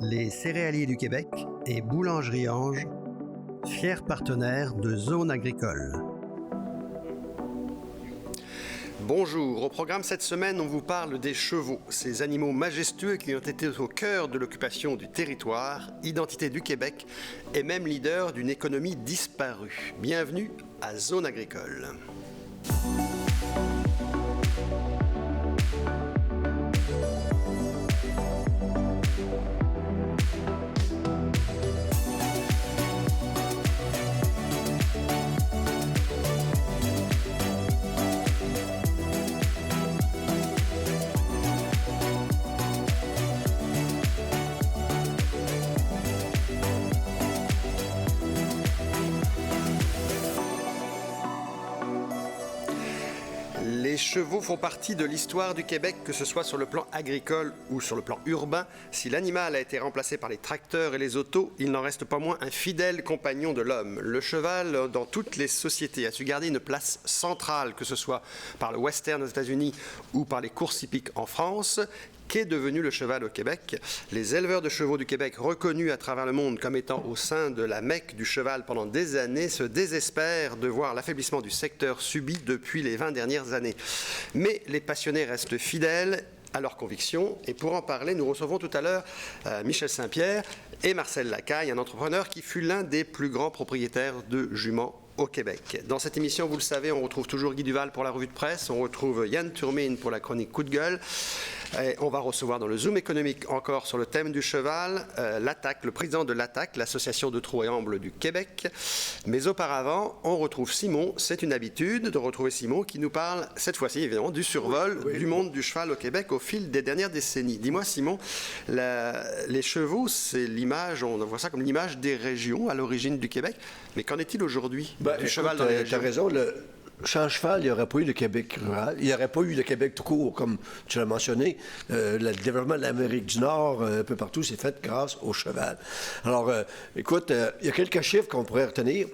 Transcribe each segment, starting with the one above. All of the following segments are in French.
les céréaliers du Québec et Boulangerie Ange, fiers partenaires de Zone Agricole. Bonjour, au programme cette semaine, on vous parle des chevaux, ces animaux majestueux qui ont été au cœur de l'occupation du territoire, identité du Québec et même leader d'une économie disparue. Bienvenue à Zone Agricole. Les chevaux font partie de l'histoire du Québec, que ce soit sur le plan agricole ou sur le plan urbain. Si l'animal a été remplacé par les tracteurs et les autos, il n'en reste pas moins un fidèle compagnon de l'homme. Le cheval, dans toutes les sociétés, a su garder une place centrale, que ce soit par le western aux États-Unis ou par les courses hippiques en France. Qu'est devenu le cheval au Québec? Les éleveurs de chevaux du Québec, reconnus à travers le monde comme étant au sein de la Mecque du cheval pendant des années, se désespèrent de voir l'affaiblissement du secteur subi depuis les 20 dernières années. Mais les passionnés restent fidèles à leurs convictions. Et pour en parler, nous recevons tout à l'heure Michel Saint-Pierre et Marcel Lacaille, un entrepreneur qui fut l'un des plus grands propriétaires de juments au Québec. Dans cette émission, vous le savez, on retrouve toujours Guy Duval pour la revue de presse, on retrouve Yann Turmine pour la chronique Coup de gueule. Et on va recevoir dans le Zoom économique encore sur le thème du cheval, l'ATAQ, le président de l'ATAQ, l'association de trot et amble du Québec. Mais auparavant, on retrouve Simon. C'est une habitude de retrouver Simon qui nous parle, cette fois-ci évidemment, du survol du monde du cheval au Québec au fil des dernières décennies. Dis-moi Simon, les chevaux, c'est l'image, on voit ça comme l'image des régions à l'origine du Québec. Mais qu'en est-il aujourd'hui du cheval dans les régions? Tu as raison, sans cheval, il n'y aurait pas eu le Québec rural. Il n'y aurait pas eu le Québec tout court, comme tu l'as mentionné. Le développement de l'Amérique du Nord, un peu partout, c'est fait grâce au cheval. Alors, écoute, il y a quelques chiffres qu'on pourrait retenir.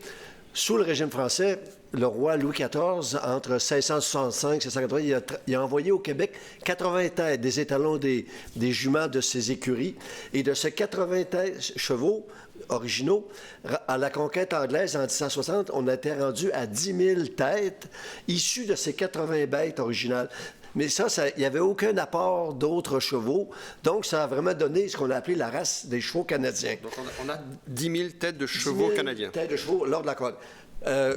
Sous le régime français, le roi Louis XIV, entre 1665 et 1680, il a envoyé au Québec 80 têtes, des étalons des juments de ses écuries. Et de ces 80 têtes chevaux originaux, à la conquête anglaise en 1760, on était rendu à 10 000 têtes issues de ces 80 bêtes originales. Mais ça, il n'y avait aucun apport d'autres chevaux. Donc, ça a vraiment donné ce qu'on a appelé la race des chevaux canadiens. Donc, on a 10 000 têtes de chevaux canadiens. 10 000 têtes de chevaux lors de la conquête.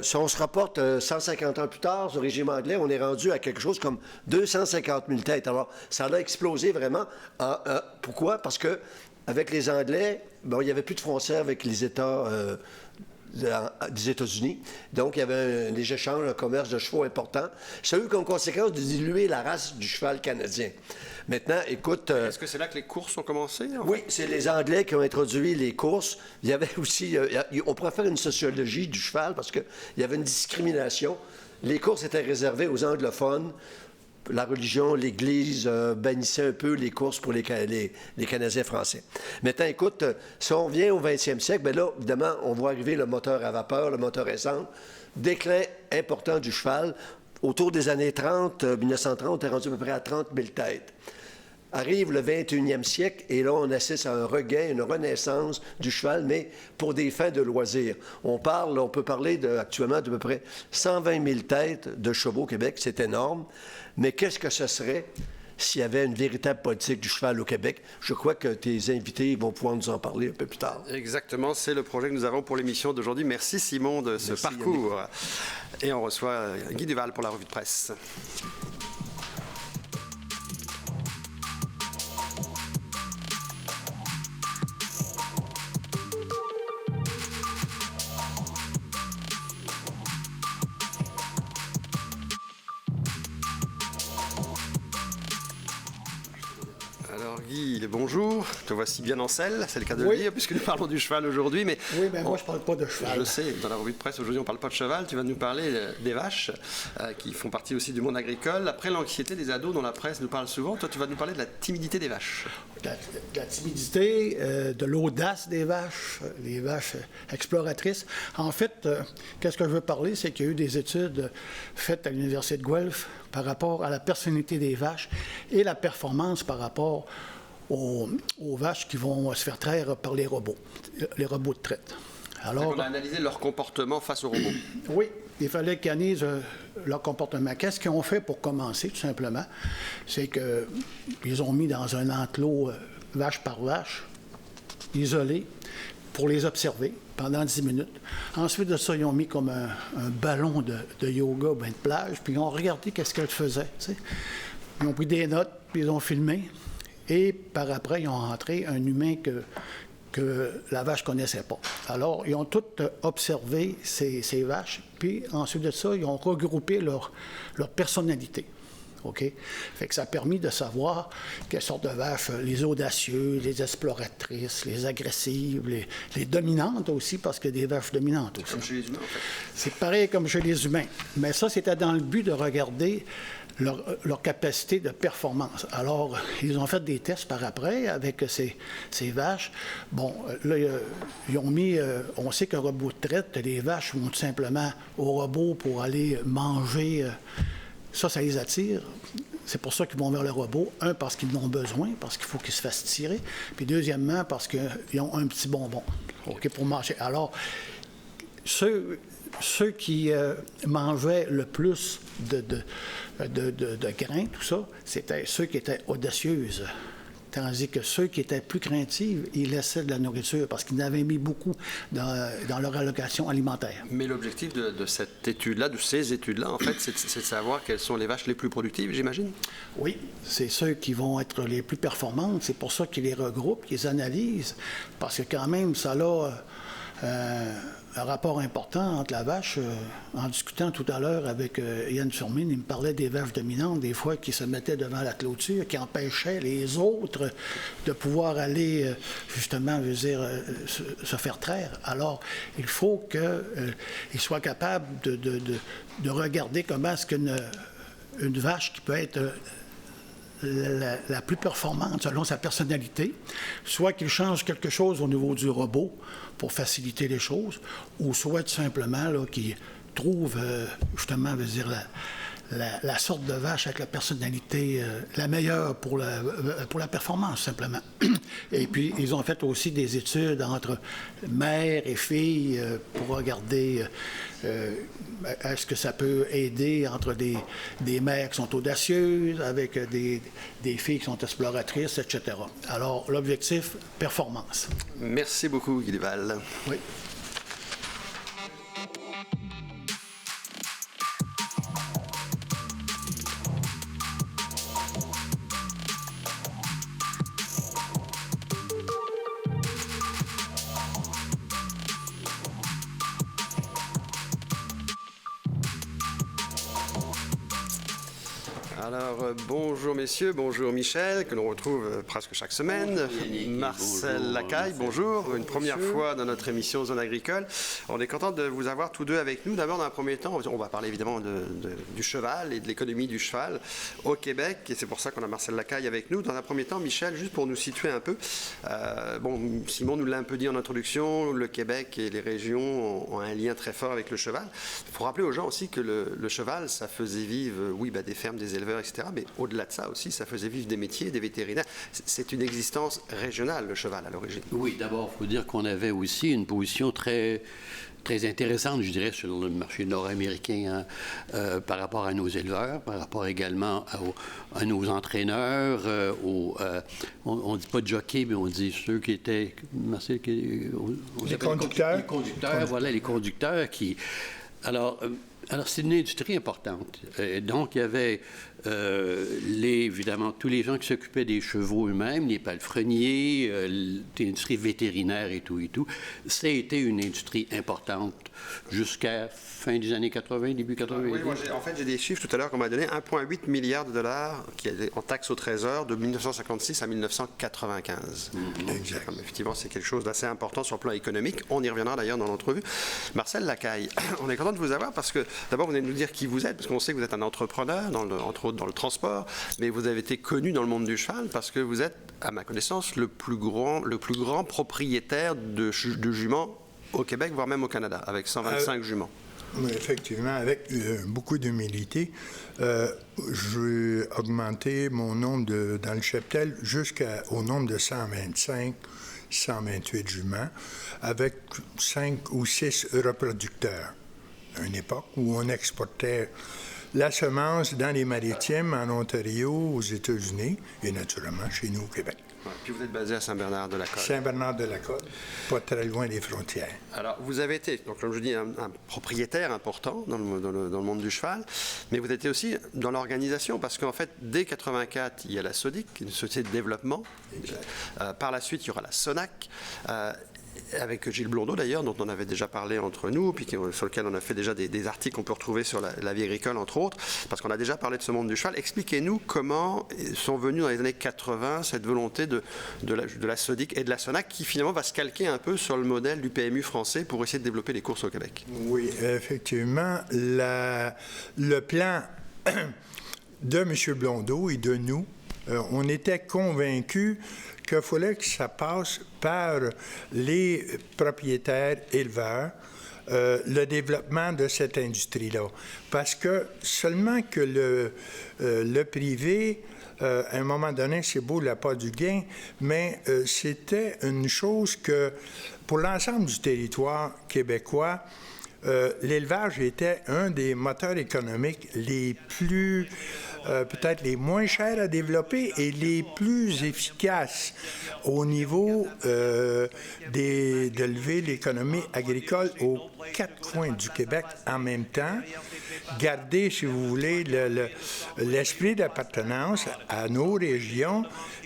Si on se rapporte 150 ans plus tard, au régime anglais, on est rendu à quelque chose comme 250 000 têtes. Alors, ça a explosé vraiment. Pourquoi? Parce que avec les Anglais, bon, il n'y avait plus de frontières avec les États des États-Unis. Donc, il y avait des échanges, un commerce de chevaux important. Ça a eu comme conséquence de diluer la race du cheval canadien. Maintenant, écoute... Est-ce que c'est là que les courses ont commencé? Oui, c'est les Anglais qui ont introduit les courses. Il y avait aussi... on pourrait faire une sociologie du cheval parce qu'il y avait une discrimination. Les courses étaient réservées aux anglophones. La religion, l'Église bannissait un peu les courses pour les Canadiens français. Maintenant, écoute, si on vient au 20e siècle, bien là, évidemment, on voit arriver le moteur à vapeur, le moteur essence, déclin important du cheval. Autour des années 30, 1930, on est rendu à peu près à 30 000 têtes. Arrive le 21e siècle et là, on assiste à un regain, une renaissance du cheval, mais pour des fins de loisirs. On peut parler actuellement d'à peu près 120 000 têtes de chevaux au Québec, c'est énorme. Mais qu'est-ce que ce serait s'il y avait une véritable politique du cheval au Québec? Je crois que tes invités vont pouvoir nous en parler un peu plus tard. Exactement, c'est le projet que nous avons pour l'émission d'aujourd'hui. Merci Simon de ce parcours. Yannick. Et on reçoit Guy Duval pour la revue de presse. Alors Guy, bonjour, te voici bien en selle, c'est le cas de le dire, puisque nous parlons du cheval aujourd'hui. Mais oui, mais moi je ne parle pas de cheval. Je sais, dans la revue de presse aujourd'hui on ne parle pas de cheval, tu vas nous parler des vaches, qui font partie aussi du monde agricole. Après l'anxiété des ados dont la presse nous parle souvent, toi tu vas nous parler de la timidité des vaches. De la timidité, de l'audace des vaches, les vaches exploratrices. En fait, qu'est-ce que je veux parler, c'est qu'il y a eu des études faites à l'Université de Guelph par rapport à la personnalité des vaches et la performance par rapport aux vaches qui vont se faire traire par les robots de traite. Alors, on a analysé leur comportement face aux robots. Oui, il fallait qu'ils analysent leur comportement. Qu'est-ce qu'ils ont fait pour commencer, tout simplement? C'est qu'ils ont mis dans un enclos vache par vache, isolé, pour les observer pendant 10 minutes. Ensuite de ça, ils ont mis comme un ballon de yoga, de plage, puis ils ont regardé qu'est-ce qu'elles faisaient. Tu sais. Ils ont pris des notes, puis ils ont filmé. Et par après, ils ont rentré un humain que la vache ne connaissait pas. Alors, ils ont toutes observé ces vaches, puis ensuite de ça, ils ont regroupé leur personnalité. OK? Fait que ça a permis de savoir quelles sortes de vaches, les audacieuses, les exploratrices, les agressives, les dominantes aussi, parce qu'il y a des vaches dominantes aussi. Comme chez les humains, en fait. C'est pareil comme chez les humains. Mais ça, c'était dans le but de regarder leur capacité de performance. Alors, ils ont fait des tests par après avec ces vaches. Bon, là, ils ont mis... on sait qu'un robot de traite, les vaches vont tout simplement au robot pour aller manger... Ça les attire. C'est pour ça qu'ils vont vers le robot. Un, parce qu'ils en ont besoin, parce qu'il faut qu'ils se fassent tirer. Puis deuxièmement, parce qu'ils ont un petit bonbon, OK, pour manger. Alors, ceux qui mangeaient le plus de grains, tout ça, c'était ceux qui étaient audacieuses. Tandis que ceux qui étaient plus craintifs, ils laissaient de la nourriture parce qu'ils en avaient mis beaucoup dans leur allocation alimentaire. Mais l'objectif de cette étude-là, de ces études-là, en fait, c'est de savoir quelles sont les vaches les plus productives, j'imagine? Oui, c'est ceux qui vont être les plus performantes. C'est pour ça qu'ils les regroupent, qu'ils les analysent. Parce que quand même, ça a un rapport important entre la vache. En discutant tout à l'heure avec Yann Surmine, il me parlait des vaches dominantes, des fois qui se mettaient devant la clôture, qui empêchaient les autres de pouvoir aller, justement, se faire traire. Alors, il faut qu'ils soient capables de regarder comment est-ce qu'une vache qui peut être la plus performante selon sa personnalité, soit qu'il change quelque chose au niveau du robot pour faciliter les choses, ou soit tout simplement qu'il trouve justement, la sorte de vache avec la personnalité la meilleure pour la performance, simplement. Et puis, ils ont fait aussi des études entre mère et fille pour regarder est-ce que ça peut aider entre des mères qui sont audacieuses avec des filles qui sont exploratrices, etc. Alors, l'objectif, performance. Merci beaucoup, Guy Duval. Oui. Alors, bonjour messieurs, bonjour Michel, que l'on retrouve presque chaque semaine. Bonjour Yannick, Marcel bonjour, Lacaille, bonjour. Une première monsieur. fois dans notre émission Zone Agricole. On est content de vous avoir tous deux avec nous. D'abord, dans un premier temps, on va parler évidemment du cheval et de l'économie du cheval au Québec. Et c'est pour ça qu'on a Marcel Lacaille avec nous. Dans un premier temps, Michel, juste pour nous situer un peu. Simon nous l'a un peu dit en introduction, le Québec et les régions ont un lien très fort avec le cheval. Il faut rappeler aux gens aussi que le cheval, ça faisait vivre, des fermes, des éleveurs, etc. Mais au-delà de ça aussi, ça faisait vivre des métiers, des vétérinaires. C'est une existence régionale, le cheval, à l'origine. Oui, d'abord, il faut dire qu'on avait aussi une position très, très intéressante, je dirais, sur le marché nord-américain par rapport à nos éleveurs, par rapport également à nos entraîneurs, on ne dit pas de jockey, mais on dit ceux qui étaient... Marcel, Les conducteurs. Les conducteurs, voilà, les conducteurs qui... Alors, c'est une industrie importante. Donc, il y avait évidemment tous les gens qui s'occupaient des chevaux eux-mêmes, les palefreniers, l'industrie vétérinaire et tout. Ça a été une industrie importante jusqu'à fin des années 80, début 80. Oui, moi, j'ai des chiffres tout à l'heure qu'on m'a donné. 1,8 milliard de dollars en taxes au trésor de 1956 à 1995. Effectivement, c'est quelque chose d'assez important sur le plan économique. On y reviendra d'ailleurs dans l'entrevue. Marcel Lacaille, on est content de vous avoir parce que d'abord, vous venez de nous dire qui vous êtes, parce qu'on sait que vous êtes un entrepreneur, entre autres dans le transport, mais vous avez été connu dans le monde du cheval parce que vous êtes, à ma connaissance, le plus grand propriétaire de juments au Québec, voire même au Canada, avec 125 juments. Oui, effectivement, avec beaucoup d'humilité, j'ai augmenté mon nombre dans le cheptel jusqu'au nombre de 125, 128 juments, avec 5 ou 6 reproducteurs. À une époque où on exportait la semence dans les maritimes, en Ontario, aux États-Unis et naturellement chez nous au Québec. Ouais, puis vous êtes basé à Saint-Bernard-de-la-Côte. Saint-Bernard-de-la-Côte, pas très loin des frontières. Alors, vous avez été, donc, comme je dis, un propriétaire important dans le monde du cheval, mais vous étiez aussi dans l'organisation, parce qu'en fait, dès 1984, il y a la SODIC, une société de développement. Par la suite, il y aura la SONAC. Avec Gilles Blondeau d'ailleurs, dont on avait déjà parlé entre nous, puis sur lequel on a fait déjà des articles qu'on peut retrouver sur la vie agricole, entre autres, parce qu'on a déjà parlé de ce monde du cheval. Expliquez-nous comment sont venus dans les années 80 cette volonté de la SODIC et de la SONAC, qui finalement va se calquer un peu sur le modèle du PMU français pour essayer de développer les courses au Québec. Oui, effectivement, le plan de M. Blondeau et de nous, on était convaincus qu'il fallait que ça passe par les propriétaires éleveurs, le développement de cette industrie-là. Parce que seulement que le privé, à un moment donné, c'est beau l'appât du gain, mais c'était une chose que, pour l'ensemble du territoire québécois, l'élevage était un des moteurs économiques les plus, peut-être les moins chers à développer et les plus efficaces au niveau d'élever l'économie agricole aux 4 coins du Québec en même temps. Garder, si vous voulez, l'esprit d'appartenance à nos régions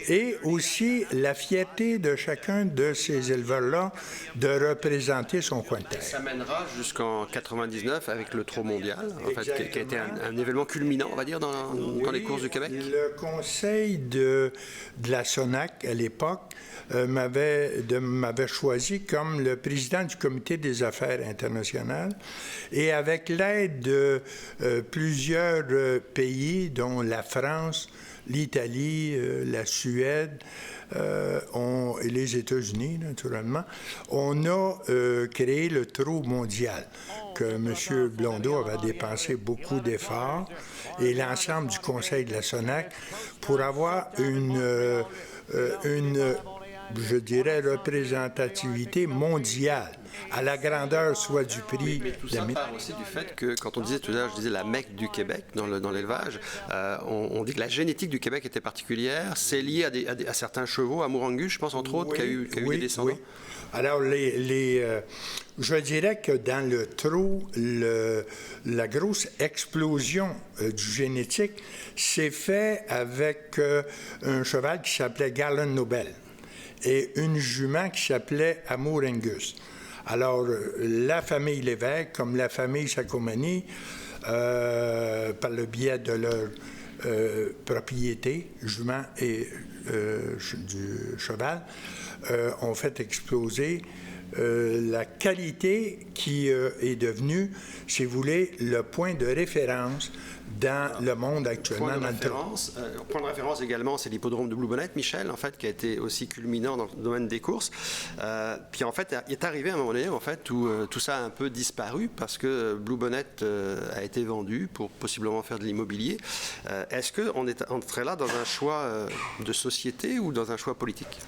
et aussi la fierté de chacun de ces éleveurs-là de représenter son coin de terre. Ça mènera jusqu'en 99 avec le Trot mondial, en fait, qui a été un événement culminant, on va dire, dans les courses du Québec. Le conseil de la SONAC, à l'époque, m'avait choisi comme le président du comité des affaires internationales et avec l'aide de plusieurs pays, dont la France, l'Italie, la Suède et les États-Unis, naturellement, on a créé le Trot mondial, que M. Blondeau avait dépensé beaucoup d'efforts, et l'ensemble du conseil de la SONAC, pour avoir une je dirais, représentativité mondiale, à la grandeur soit du prix. Mais tout ça part aussi du fait que, quand on disait tout à l'heure, je disais la Mecque du Québec dans l'élevage, on dit que la génétique du Québec était particulière. C'est lié à certains chevaux, à Mourangus, je pense, entre autres, qui a eu des descendants. Oui. Alors, je dirais que dans le trot, la grosse explosion du génétique s'est fait avec un cheval qui s'appelait Garland Nobel et une jument qui s'appelait Amour Angus. Alors, la famille Lévesque, comme la famille Sacomani, par le biais de leur propriété, jument et du cheval, ont fait exploser la qualité qui est devenue, si vous voulez, le point de référence dans le monde actuellement. Point de référence également, c'est l'hippodrome de Blue Bonnet, Michel, en fait, qui a été aussi culminant dans le domaine des courses. Puis en fait, il est arrivé un moment donné, en fait, où tout ça a un peu disparu parce que Blue Bonnet a été vendu pour possiblement faire de l'immobilier. Est-ce qu'on est entré là dans un choix de société ou dans un choix politique?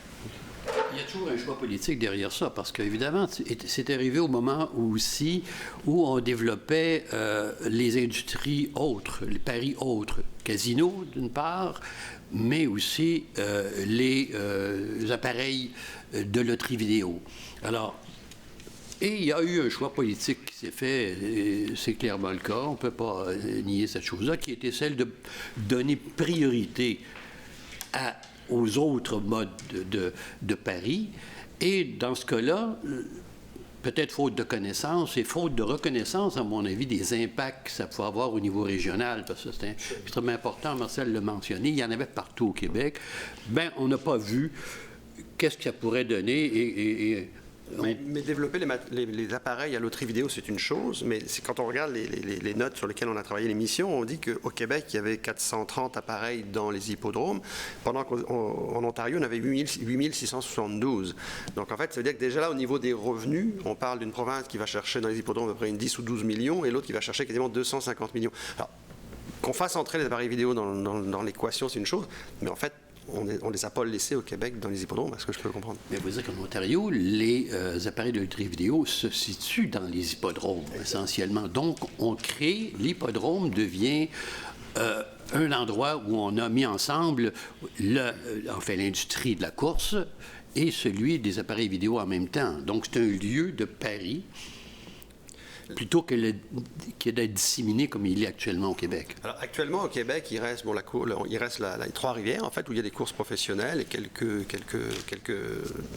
Il y a toujours un choix politique derrière ça, parce qu'évidemment, c'est arrivé au moment où on développait les industries autres, les paris autres, casinos d'une part, mais aussi les appareils de loterie vidéo. Alors, et il y a eu un choix politique qui s'est fait, c'est clairement le cas, on ne peut pas nier cette chose-là, qui était celle de donner priorité aux autres modes de paris. Et dans ce cas-là, peut-être faute de connaissances et faute de reconnaissance, à mon avis, des impacts que ça pouvait avoir au niveau régional, parce que c'est extrêmement important, Marcel l'a mentionné, il y en avait partout au Québec. Bien, on n'a pas vu qu'est-ce que ça pourrait donner et Mais développer les appareils à loterie vidéo, c'est une chose, mais quand on regarde les notes sur lesquelles on a travaillé l'émission, on dit qu'au Québec, il y avait 430 appareils dans les hippodromes, pendant qu'en Ontario, on avait 8672. Donc en fait, ça veut dire que déjà là, au niveau des revenus, on parle d'une province qui va chercher dans les hippodromes à peu près 10 ou 12 millions, et l'autre qui va chercher quasiment 250 millions. Alors, qu'on fasse entrer les appareils vidéo dans l'équation, c'est une chose, mais en fait, on ne les a pas laissés au Québec dans les hippodromes, est-ce que je peux le comprendre? Mais vous dire qu'en Ontario, les appareils de loterie vidéo se situent dans les hippodromes, essentiellement. Donc, l'hippodrome devient un endroit où on a mis ensemble l'industrie de la course et celui des appareils vidéo en même temps. Donc, c'est un lieu de pari plutôt que d'être disséminé comme il est actuellement au Québec. Alors, actuellement, au Québec, il reste les Trois-Rivières, en fait, où il y a des courses professionnelles et quelques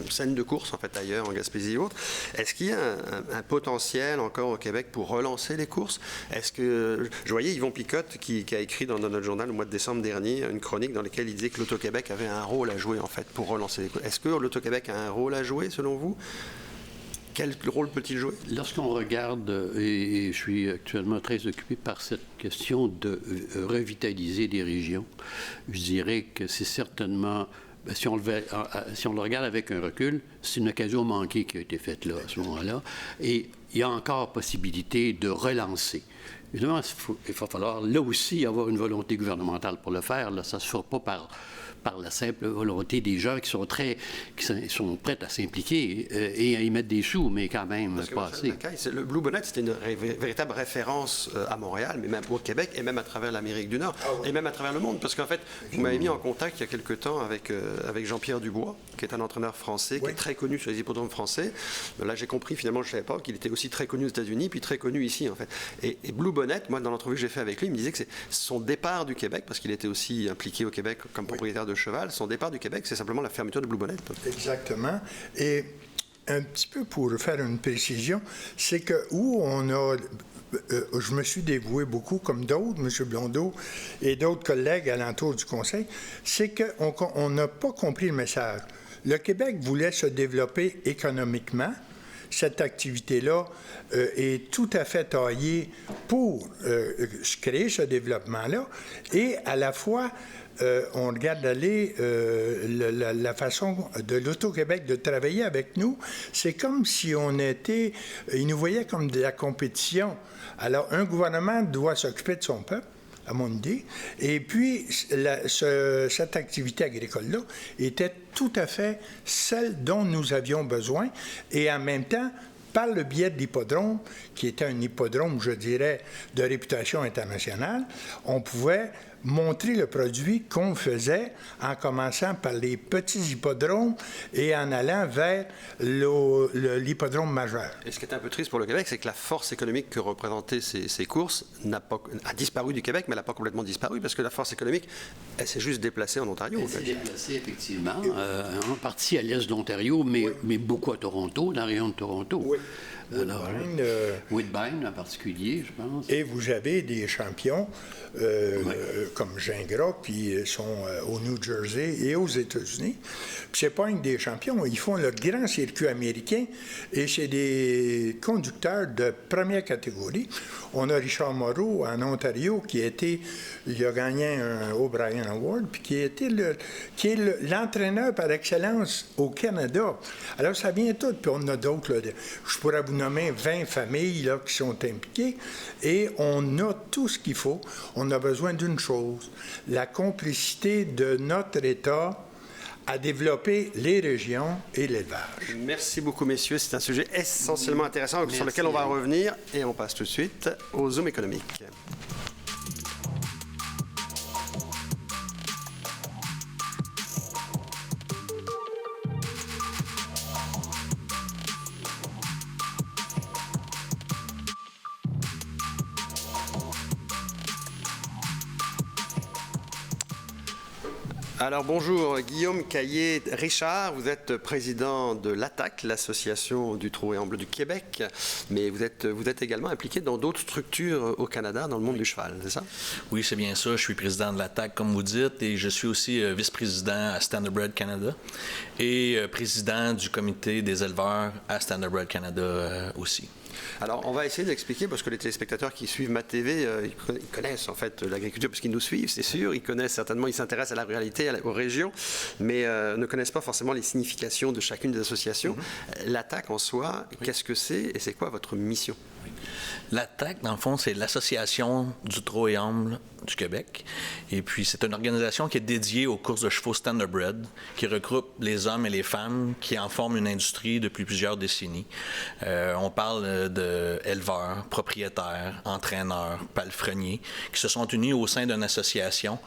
scènes de courses, en fait, ailleurs, en Gaspésie et autres. Est-ce qu'il y a un potentiel encore au Québec pour relancer les courses? Est-ce que... Je voyais Yvon Picotte qui a écrit dans notre journal, au mois de décembre dernier, une chronique dans laquelle il disait que l'Auto-Québec avait un rôle à jouer, en fait, pour relancer les courses. Est-ce que l'Auto-Québec a un rôle à jouer, selon vous? Quel rôle peut-il jouer? Lorsqu'on regarde, et je suis actuellement très occupé par cette question de revitaliser des régions, je dirais que c'est certainement, si on le regarde avec un recul, c'est une occasion manquée qui a été faite là, à ce moment-là. Et il y a encore possibilité de relancer. Évidemment, il va falloir là aussi avoir une volonté gouvernementale pour le faire. Là, ça ne se fera pas par la simple volonté des gens qui sont prêts à s'impliquer et à y mettre des sous, mais quand même pas assez. Le Blue Bonnet, c'était une véritable référence à Montréal, mais même au Québec et même à travers l'Amérique du Nord, et même à travers le monde, parce qu'en fait, vous m'avez mis en contact il y a quelque temps avec Jean-Pierre Dubois, qui est un entraîneur français, qui est très connu sur les hippodromes français. Là, j'ai compris, finalement, je ne savais pas qu'il était aussi très connu aux États-Unis, puis très connu ici, en fait. Et Blue Bonnet, moi, dans l'entrevue que j'ai fait avec lui, il me disait que c'est son départ du Québec, parce qu'il était aussi impliqué au Québec comme propriétaire de cheval, son départ du Québec, c'est simplement la fermeture de Blue Bonnet. Exactement. Et un petit peu pour faire une précision, c'est que où on a... je me suis dévoué beaucoup, comme d'autres, M. Blondeau et d'autres collègues alentour du Conseil, c'est qu'on n'a pas compris le message. Le Québec voulait se développer économiquement. Cette activité-là est tout à fait taillée pour créer ce développement-là. Et à la fois, on regarde aller la façon de l'Auto-Québec de travailler avec nous, c'est comme si on était... Ils nous voyaient comme de la compétition. Alors, un gouvernement doit s'occuper de son peuple, à mon idée. Et puis, cette activité agricole-là était tout à fait celle dont nous avions besoin. Et en même temps, par le biais de l'hippodrome, qui était un hippodrome, je dirais, de réputation internationale, on pouvait montrer le produit qu'on faisait en commençant par les petits hippodromes et en allant vers l'hippodrome majeur. Et ce qui est un peu triste pour le Québec, c'est que la force économique que représentaient ces courses a disparu du Québec, mais elle n'a pas complètement disparu, parce que la force économique, elle s'est juste déplacée en Ontario. Elle s'est déplacée, effectivement, en partie à l'est de l'Ontario, mais beaucoup à Toronto, dans la région de Toronto. Oui. Woodbine en particulier, je pense. Et vous avez des champions comme Gingras qui sont au New Jersey et aux États-Unis. Puis c'est pas un des champions, ils font le grand circuit américain et c'est des conducteurs de première catégorie. On a Richard Moreau en Ontario qui a gagné un O'Brien Award puis qui est l'entraîneur par excellence au Canada. Alors ça vient tout, puis on a d'autres. Là, je pourrais vous nommer 20 familles là, qui sont impliquées et on a tout ce qu'il faut. On a besoin d'une chose, la complicité de notre État à développer les régions et l'élevage. Merci beaucoup, messieurs. C'est un sujet essentiellement intéressant sur lequel on va revenir et on passe tout de suite au Zoom économique. Alors bonjour, Guillaume Caillé-Richard, vous êtes président de l'ATAC, l'Association du trot et amble du Québec, mais vous êtes également impliqué dans d'autres structures au Canada, dans le monde du cheval, c'est ça? Oui, c'est bien ça. Je suis président de l'ATAC, comme vous dites, et je suis aussi vice-président à Standardbred Canada et président du comité des éleveurs à Standardbred Canada aussi. Alors, on va essayer d'expliquer, parce que les téléspectateurs qui suivent ma TV, ils connaissent en fait l'agriculture, parce qu'ils nous suivent, c'est sûr. Ils connaissent certainement, ils s'intéressent à la ruralité, aux régions, mais ne connaissent pas forcément les significations de chacune des associations. L'ATAC en soi, qu'est-ce que c'est et c'est quoi votre mission? L'ATAC, dans le fond, c'est l'Association du trot et amble du Québec. Et puis, c'est une organisation qui est dédiée aux courses de chevaux Standardbred, qui regroupe les hommes et les femmes qui en forment une industrie depuis plusieurs décennies. On parle d'éleveurs, propriétaires, entraîneurs, palefreniers, qui se sont unis au sein d'une association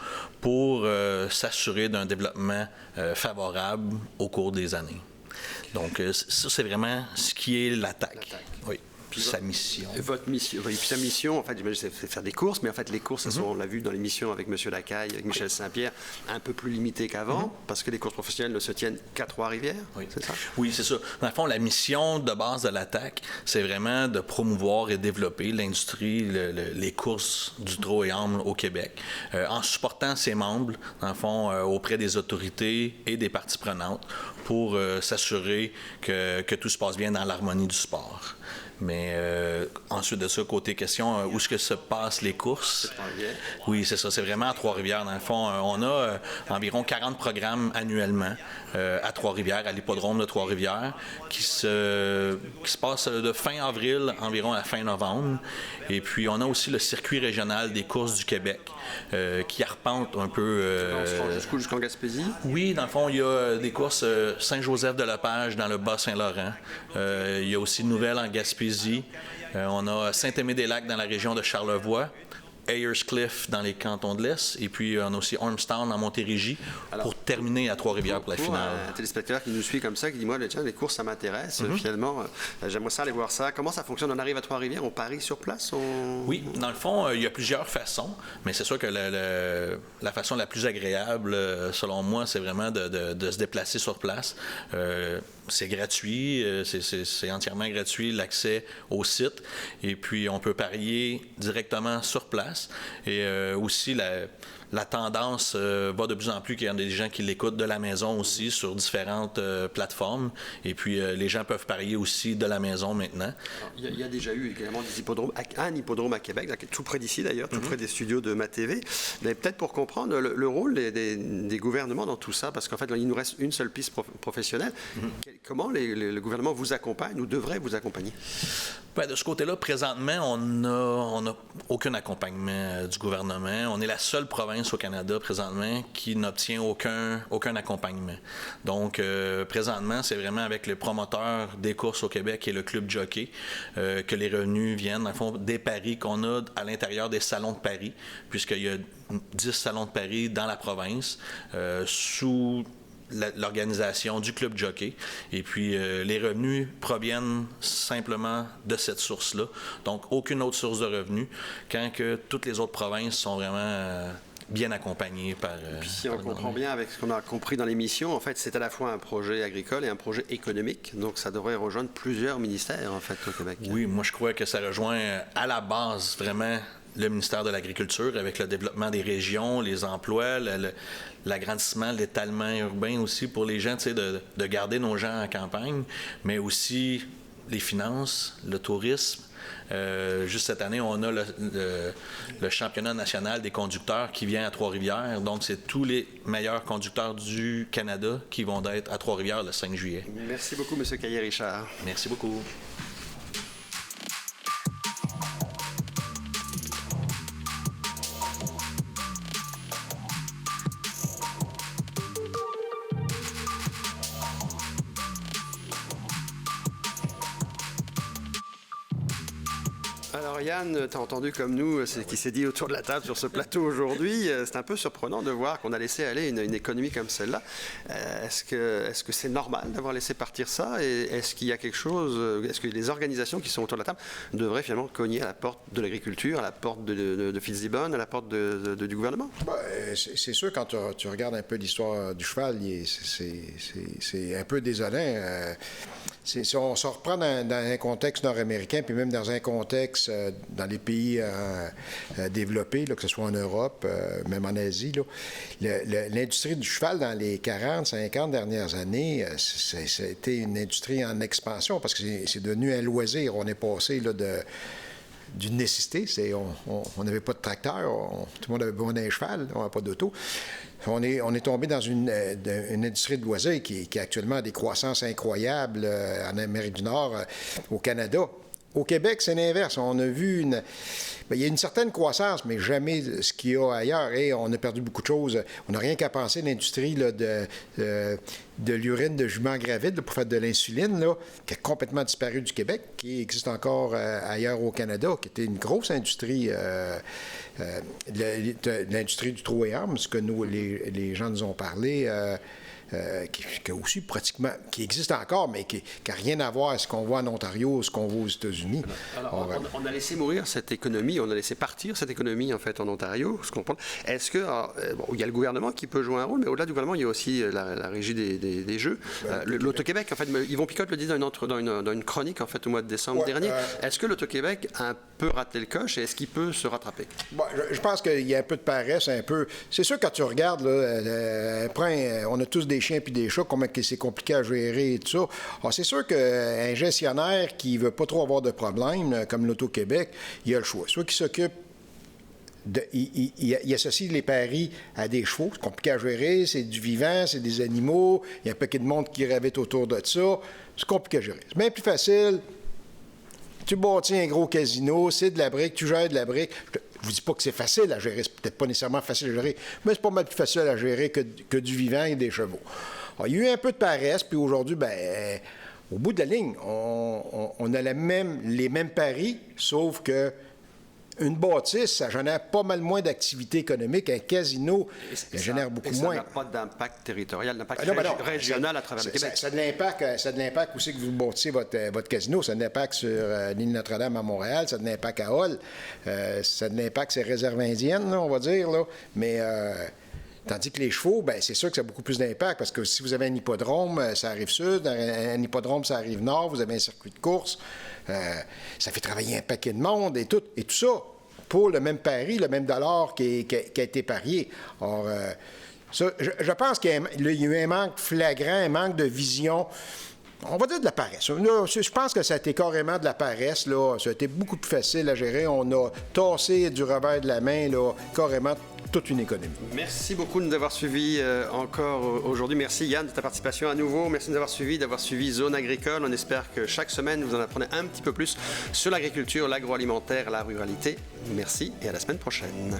pour s'assurer d'un développement favorable au cours des années. Donc, ça, c'est vraiment ce qui est l'ATAC. Oui. Puis sa mission. Votre mission, oui, puis sa mission, en fait, j'imagine, c'est faire des courses, mais en fait, les courses, elles sont, on l'a vu dans l'émission avec M. Lacaille, avec Michel Saint-Pierre, un peu plus limitées qu'avant, parce que les courses professionnelles ne se tiennent qu'à Trois-Rivières, c'est ça? Oui, c'est ça. Dans le fond, la mission de base de l'ATAC, c'est vraiment de promouvoir et développer l'industrie, les courses du trot et amble au Québec, en supportant ses membres, dans le fond, auprès des autorités et des parties prenantes, pour s'assurer que tout se passe bien dans l'harmonie du sport. Mais ensuite de ça, côté question, où est-ce que se passent les courses? Oui, c'est ça. C'est vraiment à Trois-Rivières. Dans le fond, on a environ 40 programmes annuellement à Trois-Rivières, à l'hippodrome de Trois-Rivières, qui se passent de fin avril environ à fin novembre. Et puis, on a aussi le circuit régional des courses du Québec, qui arpente un peu... Jusqu'en Gaspésie? Oui, dans le fond, il y a des courses Saint-Joseph-de-Lepage dans le Bas-Saint-Laurent. Il y a aussi Nouvelle en Gaspésie. On a Saint-Aimé-des-Lacs dans la région de Charlevoix, Ayerscliff dans les cantons de l'Est, et puis on a aussi Ormstown en Montérégie, pour terminer à Trois-Rivières pour la finale. Un téléspectateur qui nous suit comme ça, qui dit, moi, tiens, les courses, ça m'intéresse, finalement, j'aimerais ça aller voir ça. Comment ça fonctionne? On arrive à Trois-Rivières, on parie sur place? Oui, dans le fond, il y a plusieurs façons, mais c'est sûr que la façon la plus agréable, selon moi, c'est vraiment de se déplacer sur place. C'est gratuit, c'est entièrement gratuit, l'accès au site. Et puis, on peut parier directement sur place. Et aussi, la tendance va de plus en plus qu'il y a des gens qui l'écoutent de la maison aussi sur différentes plateformes. Et puis, les gens peuvent parier aussi de la maison maintenant. Il y a déjà eu également des hippodromes, un hippodrome à Québec, tout près d'ici d'ailleurs, tout près des studios de MaTV. Mais peut-être pour comprendre le rôle des gouvernements dans tout ça, parce qu'en fait, il nous reste une seule piste professionnelle. Comment le gouvernement vous accompagne ou devrait vous accompagner? Bien, de ce côté-là, présentement, on n'a aucun accompagnement du gouvernement. On est la seule province au Canada présentement qui n'obtient aucun accompagnement. Donc, présentement, c'est vraiment avec le promoteur des courses au Québec et le Club Jockey que les revenus viennent, dans le fond, des paris qu'on a à l'intérieur des salons de paris, puisqu'il y a 10 salons de paris dans la province, sous l'organisation du Club Jockey. Et puis, les revenus proviennent simplement de cette source-là. Donc, aucune autre source de revenus, quand que toutes les autres provinces sont vraiment bien accompagnées par... Puis, si on comprend bien avec ce qu'on a compris dans l'émission, en fait, c'est à la fois un projet agricole et un projet économique. Donc, ça devrait rejoindre plusieurs ministères, en fait, au Québec. Oui, moi, je crois que ça rejoint à la base, vraiment, le ministère de l'Agriculture avec le développement des régions, les emplois, l'agrandissement, l'étalement urbain aussi pour les gens, tu sais, de garder nos gens en campagne, mais aussi les finances, le tourisme. Juste cette année, on a le championnat national des conducteurs qui vient à Trois-Rivières. Donc, c'est tous les meilleurs conducteurs du Canada qui vont être à Trois-Rivières le 5 juillet. Merci beaucoup, M. Caillé-Richard. Merci beaucoup. Alors Yann, tu as entendu comme nous ce qui s'est dit autour de la table sur ce plateau aujourd'hui. C'est un peu surprenant de voir qu'on a laissé aller une économie comme celle-là. Est-ce que c'est normal d'avoir laissé partir ça? Et est-ce qu'il y a quelque chose, est-ce que les organisations qui sont autour de la table devraient finalement cogner à la porte de l'agriculture, à la porte de Fitzgibbon, à la porte du gouvernement? C'est sûr, quand tu regardes un peu l'histoire du cheval, c'est un peu désolant. Si on se reprend dans un contexte nord-américain, puis même dans un contexte dans les pays développés, là, que ce soit en Europe, même en Asie, l'industrie du cheval dans les 40, 50 dernières années, ça a été une industrie en expansion parce que c'est devenu un loisir. On est passé là, d'une nécessité. On n'avait pas de tracteur, tout le monde avait besoin d'un cheval, on n'avait pas d'auto. On est tombé dans une industrie de loisirs qui actuellement a des croissances incroyables en Amérique du Nord, au Canada. Au Québec, c'est l'inverse. On a vu il y a une certaine croissance, mais jamais ce qu'il y a ailleurs. Et on a perdu beaucoup de choses. On n'a rien qu'à penser à l'industrie là, de l'urine de jument gravide là, pour faire de l'insuline, là, qui a complètement disparu du Québec, qui existe encore ailleurs au Canada, qui était une grosse industrie, l'industrie du trou et arme, ce que les gens nous ont parlé. Qui aussi pratiquement, qui existe encore, mais qui n'a rien à voir avec ce qu'on voit en Ontario, ce qu'on voit aux États-Unis. Alors, on a laissé mourir cette économie, on a laissé partir cette économie en fait en Ontario, ce qu'on pense. Est-ce que il y a le gouvernement qui peut jouer un rôle, mais au-delà du gouvernement, il y a aussi la régie des jeux. L'Auto-Québec, en fait, Yvon Picotte le dit dans une chronique en fait au mois de décembre dernier. Est-ce que l'Auto-Québec a un peu raté le coche et est-ce qu'il peut se rattraper? Bon, je pense qu'il y a un peu de paresse, un peu. C'est sûr, quand tu regardes, là, on a tous des chiens puis des chats, comment c'est compliqué à gérer et tout ça. Alors, c'est sûr qu'un gestionnaire qui ne veut pas trop avoir de problèmes, comme l'Auto-Québec, il a le choix. Soit qu'il s'occupe il associe les paris à des chevaux. C'est compliqué à gérer, c'est du vivant, c'est des animaux, il y a un paquet de monde qui gravite autour de ça. C'est compliqué à gérer. C'est bien plus facile. Tu bâtis un gros casino, c'est de la brique, tu gères de la brique. Je ne vous dis pas que c'est facile à gérer, c'est peut-être pas nécessairement facile à gérer, mais c'est pas mal plus facile à gérer que du vivant et des chevaux. Alors, il y a eu un peu de paresse, puis aujourd'hui, au bout de la ligne, on a les mêmes paris, sauf que une bâtisse, ça génère pas mal moins d'activité économique. Un casino, ça génère beaucoup moins. Ça n'a pas d'impact territorial, d'impact régional à travers le Québec. Ça a de l'impact aussi que vous bâtissez votre casino. Ça a de l'impact sur l'île Notre-Dame à Montréal, ça a de l'impact à Hull, ça a de l'impact sur les réserves indiennes, là, on va dire. Là. Mais tandis que les chevaux, c'est sûr que ça a beaucoup plus d'impact parce que si vous avez un hippodrome, ça arrive sud, un hippodrome, ça arrive nord, vous avez un circuit de course, ça fait travailler un paquet de monde et tout ça pour le même pari, le même dollar qui a été parié. Or, je pense qu'il y a eu un manque flagrant, un manque de vision. On va dire de la paresse. Là, je pense que ça a été carrément de la paresse. Là. Ça a été beaucoup plus facile à gérer. On a tassé du revers de la main là, carrément toute une économie. Merci beaucoup de nous avoir suivis encore aujourd'hui. Merci Yann de ta participation à nouveau. Merci de nous avoir suivi Zone Agricole. On espère que chaque semaine, vous en apprenez un petit peu plus sur l'agriculture, l'agroalimentaire, la ruralité. Merci et à la semaine prochaine.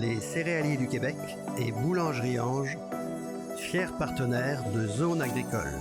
Les Céréaliers du Québec et Boulangerie Ange, fiers partenaires de Zone Agricole.